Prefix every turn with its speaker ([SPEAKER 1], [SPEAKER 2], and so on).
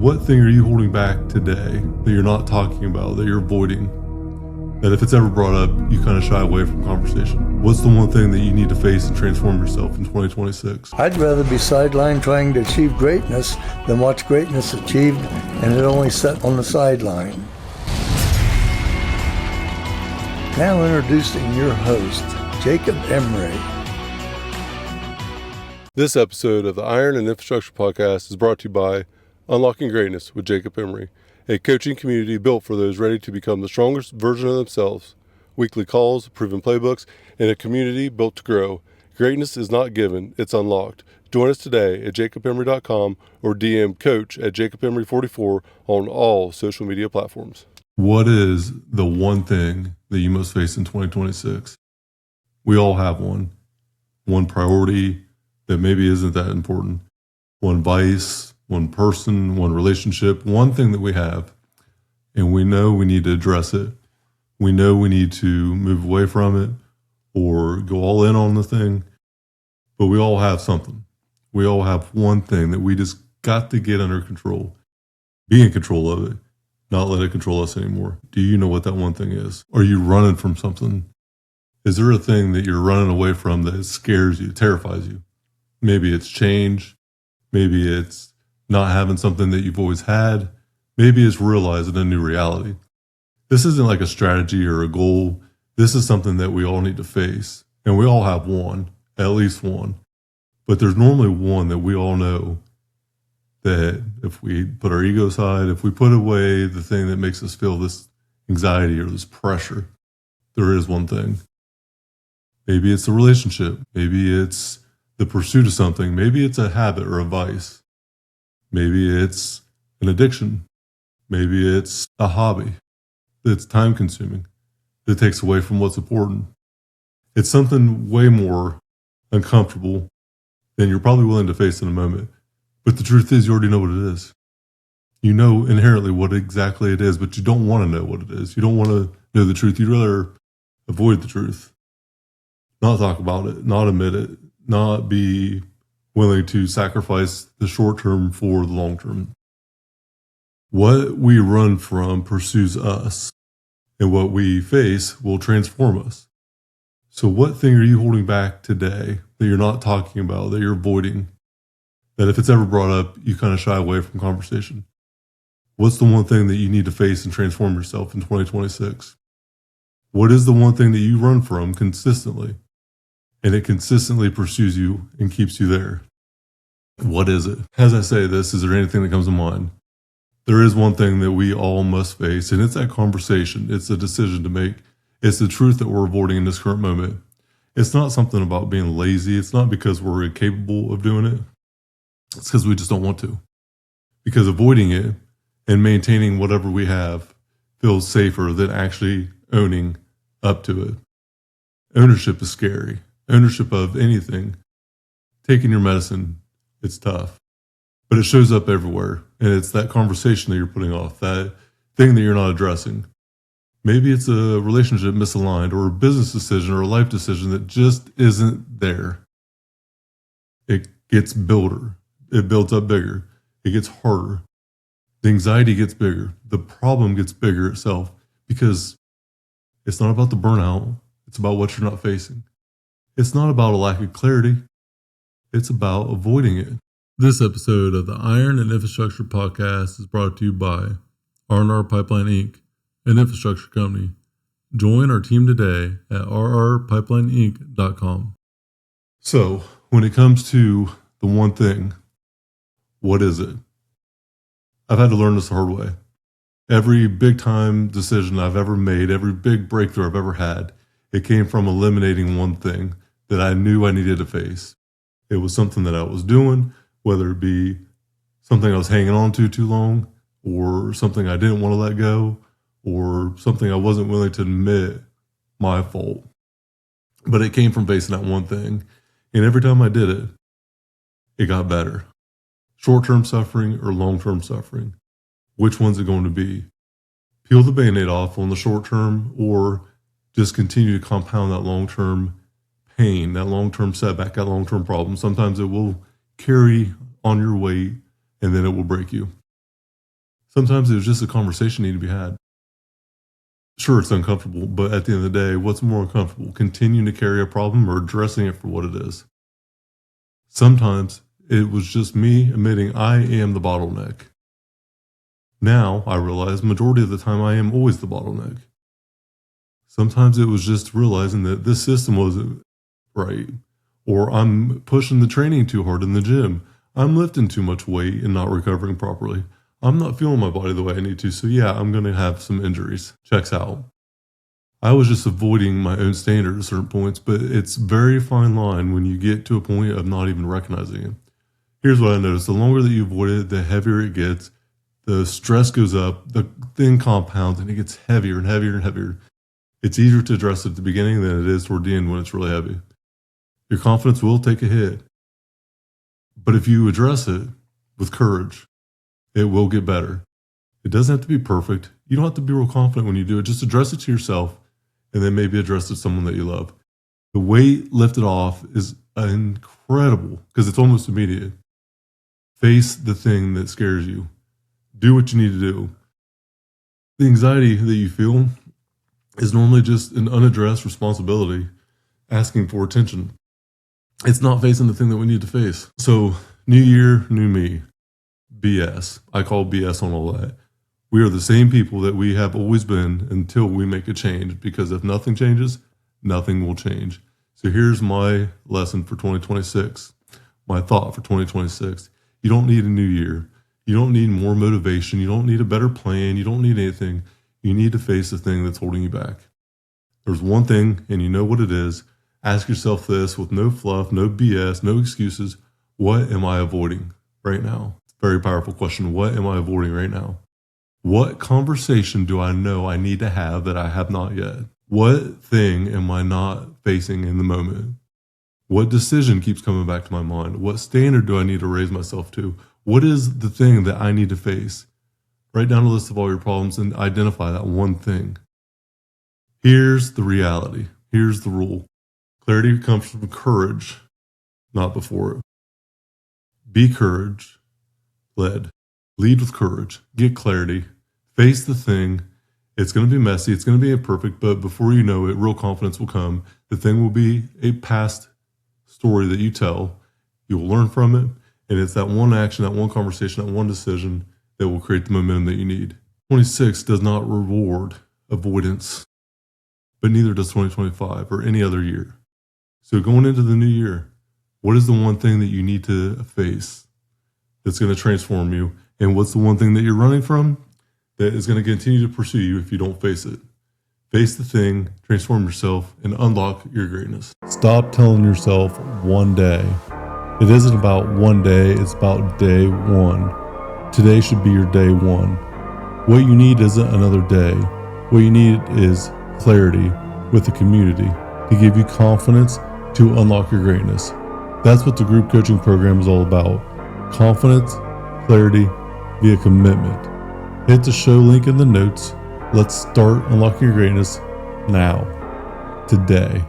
[SPEAKER 1] What thing are you holding back today that you're not talking about, that you're avoiding? That if it's ever brought up, you kind of shy away from conversation? What's the one thing that you need to face and transform yourself in 2026?
[SPEAKER 2] I'd rather be sidelined trying to achieve greatness than watch greatness achieved and it only set on the sideline. Now introducing your host, Jacob Emery.
[SPEAKER 1] This episode of the Iron and Infrastructure Podcast is brought to you by Unlocking Greatness with Jacob Emery, a coaching community built for those ready to become the strongest version of themselves. Weekly calls, proven playbooks, and a community built to grow. Greatness is not given, it's unlocked. Join us today at jacobemery.com or DM coach at jacobemery44 on all social media platforms. What is the one thing that you must face in 2026? We all have one. One priority that maybe isn't that important. One vice, one person, one relationship, one thing that we have, and we know we need to address it. We know we need to move away from it or go all in on the thing, but we all have something. We all have one thing that we just got to get under control, be in control of it, not let it control us anymore. Do you know what that one thing is? Are you running from something? Is there a thing that you're running away from that scares you, terrifies you? Maybe it's change. Maybe it's not having something that you've always had. Maybe it's realizing a new reality. This isn't like a strategy or a goal. This is something that we all need to face. And we all have one, at least one. But there's normally one that we all know that if we put our ego aside, if we put away the thing that makes us feel this anxiety or this pressure, there is one thing. Maybe it's a relationship. Maybe it's the pursuit of something. Maybe it's a habit or a vice. Maybe it's an addiction. Maybe it's a hobby that's time consuming, that takes away from what's important. It's something way more uncomfortable than you're probably willing to face in a moment. But the truth is, you already know what it is. You know inherently what exactly it is, but you don't want to know what it is. You don't want to know the truth. You'd rather avoid the truth, not talk about it, not admit it, not be willing to sacrifice the short term for the long term. What we run from pursues us, and what we face will transform us. So what thing are you holding back today that you're not talking about, that you're avoiding, that if it's ever brought up, you kind of shy away from conversation? What's the one thing that you need to face and transform yourself in 2026? What is the one thing that you run from consistently? And it consistently pursues you and keeps you there. What is it? As I say this, is there anything that comes to mind? There is one thing that we all must face, and it's that conversation. It's a decision to make. It's the truth that we're avoiding in this current moment. It's not something about being lazy. It's not because we're incapable of doing it. It's because we just don't want to. Because avoiding it and maintaining whatever we have feels safer than actually owning up to it. Ownership is scary. Ownership of anything, taking your medicine, it's tough, but it shows up everywhere. And it's that conversation that you're putting off, that thing that you're not addressing. Maybe it's a relationship misaligned or a business decision or a life decision that just isn't there. It gets builder. It builds up bigger. It gets harder. The anxiety gets bigger. The problem gets bigger itself because it's not about the burnout. It's about what you're not facing. It's not about a lack of clarity. It's about avoiding it. This episode of the Iron and Infrastructure Podcast is brought to you by R&R Pipeline Inc., an infrastructure company. Join our team today at rrpipelineinc.com. So, when it comes to the one thing, what is it? I've had to learn this the hard way. Every big time decision I've ever made, every big breakthrough I've ever had, it came from eliminating one thing that I knew I needed to face. It was something that I was doing, whether it be something I was hanging on to too long, or something I didn't want to let go, or something I wasn't willing to admit my fault. But it came from facing that one thing. And every time I did it, it got better. Short-term suffering or long-term suffering? Which one's it going to be? Peel the Band-Aid off on the short term, or just continue to compound that long-term pain, that long-term setback, that long-term problem. Sometimes it will carry on your weight and then it will break you. Sometimes it was just a conversation needed to be had. Sure, it's uncomfortable, but at the end of the day, what's more uncomfortable? Continuing to carry a problem or addressing it for what it is? Sometimes it was just me admitting I am the bottleneck. Now I realize majority of the time I am always the bottleneck. Sometimes it was just realizing that this system wasn't right, or I'm pushing the training too hard in the gym. I'm lifting too much weight and not recovering properly. I'm not feeling my body the way I need to, so yeah, I'm going to have some injuries. Checks out. I was just avoiding my own standard at certain points, but it's very fine line when you get to a point of not even recognizing it. Here's what I noticed. The longer that you avoid it, the heavier it gets. The stress goes up, the thing compounds, and it gets heavier and heavier and heavier. It's easier to address it at the beginning than it is toward the end when it's really heavy. Your confidence will take a hit. But if you address it with courage, it will get better. It doesn't have to be perfect. You don't have to be real confident when you do it. Just address it to yourself and then maybe address it to someone that you love. The weight lifted off is incredible because it's almost immediate. Face the thing that scares you. Do what you need to do. The anxiety that you feel is normally just an unaddressed responsibility asking for attention. It's not facing the thing that we need to face. So, new year, new me. BS. I call BS on all that. We are the same people that we have always been until we make a change, because if nothing changes, nothing will change. So here's my lesson for 2026, my thought for 2026. You don't need a new year. You don't need more motivation. You don't need a better plan. You don't need anything. You need to face the thing that's holding you back. There's one thing, and you know what it is. Ask yourself this with no fluff, no BS, no excuses. What am I avoiding right now? Very powerful question. What am I avoiding right now? What conversation do I know I need to have that I have not yet? What thing am I not facing in the moment? What decision keeps coming back to my mind? What standard do I need to raise myself to? What is the thing that I need to face? Write down a list of all your problems and identify that one thing. Here's the reality. Here's the rule. Clarity comes from courage, not before it. Be courage led. Lead with courage. Get clarity. Face the thing. It's going to be messy. It's going to be imperfect, but before you know it, real confidence will come. The thing will be a past story that you tell. You'll learn from it, and it's that one action, that one conversation, that one decision that will create the momentum that you need. 26 does not reward avoidance, but neither does 2025 or any other year. So going into the new year, what is the one thing that you need to face that's going to transform you? And what's the one thing that you're running from that is going to continue to pursue you if you don't face it? Face the thing, transform yourself, and unlock your greatness. Stop telling yourself one day. It isn't about one day, it's about day one. Today should be your day one. What you need isn't another day. What you need is clarity with the community to give you confidence to unlock your greatness. That's what the group coaching program is all about. Confidence, clarity, via commitment. Hit the show link in the notes. Let's start unlocking your greatness now, today.